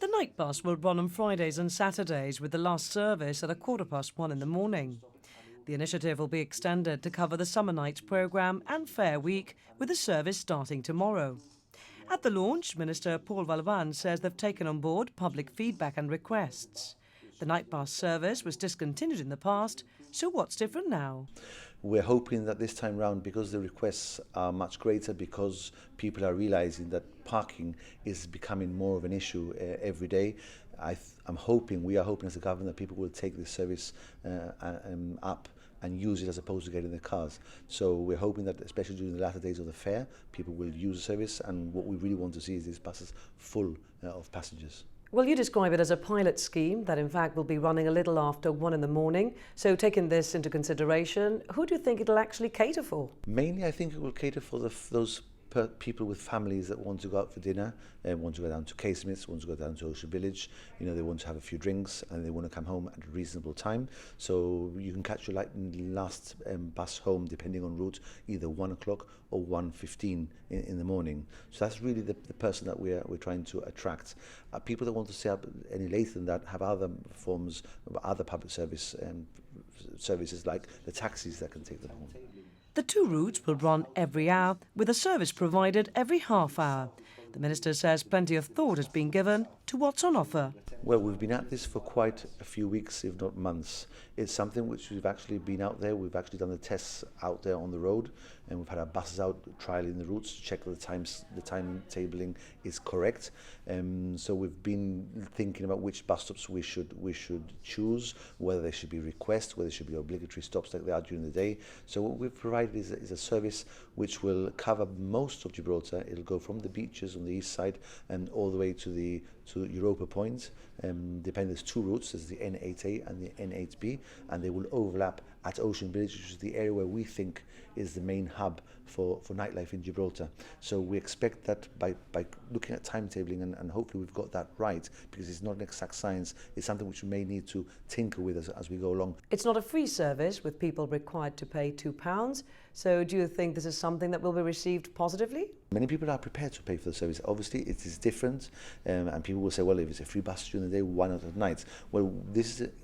The night bus will run on Fridays and Saturdays with the last service at 1:15 in the morning. The initiative will be extended to cover the Summer Nights programme and Fair Week, with the service starting tomorrow. At the launch, Minister Paul Balban says they've taken on board public feedback and requests. The night bus service was discontinued in the past, so what's different now? We're hoping that this time round, because the requests are much greater, because people are realising that parking is becoming more of an issue every day, we are hoping as a government that people will take this service up and use it as opposed to getting their cars. So we're hoping that, especially during the latter days of the fair, people will use the service, and what we really want to see is these buses full of passengers. Well, you describe it as a pilot scheme that in fact will be running a little after 1 in the morning. So taking this into consideration, who do you think it'll actually cater for? Mainly I think it will cater for those people with families that want to go out for dinner, want to go down to Casemates, want to go down to Ocean Village, they want to have a few drinks and they want to come home at a reasonable time. So you can catch your last bus home, depending on route, either 1 o'clock or 1:15 in the morning. So that's really the person that we're trying to attract. People that want to stay up any later than that have other forms of other public services like the taxis that can take them home. The two routes will run every hour, with a service provided every half hour. The Minister says plenty of thought has been given to what's on offer. Well, we've been at this for quite a few weeks, if not months. It's something which we've actually been out there. We've actually done the tests out there on the road, and we've had our buses out trialling the routes to check that the timetabling is correct. So we've been thinking about which bus stops we should choose, whether they should be requests, whether they should be obligatory stops like they are during the day. So what we've provided is a service which will cover most of Gibraltar. It'll go from the beaches on the east side and all the way to Europa Point. There's two routes, there's the N8A and the N8B, and they will overlap at Ocean Village, which is the area where we think is the main hub for nightlife in Gibraltar. So we expect that by looking at timetabling, and hopefully we've got that right, because it's not an exact science, it's something which we may need to tinker with as we go along. It's not a free service, with people required to pay £2. So do you think this is something that will be received positively? Many people are prepared to pay for the service. Obviously, it is different, and people will say, well, if it's a free bus during the day, why not at night? Well,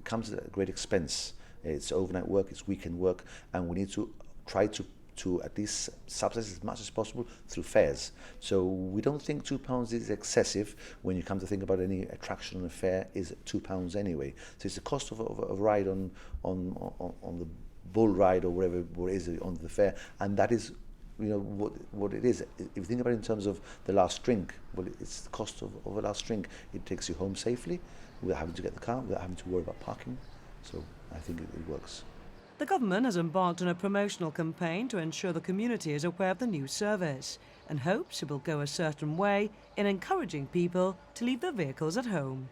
comes at a great expense. It's overnight work, it's weekend work, and we need to try to at least subsidize as much as possible through fares. So we don't think £2 is excessive. When you come to think about any attraction on a fare, is £2 anyway. So it's the cost of a ride on the bull ride or whatever it is on the fare, and that is what it is. If you think about it in terms of the last drink, well, it's the cost of a last drink. It takes you home safely without having to get the car, without having to worry about parking. So I think it works. The government has embarked on a promotional campaign to ensure the community is aware of the new service, and hopes it will go a certain way in encouraging people to leave their vehicles at home.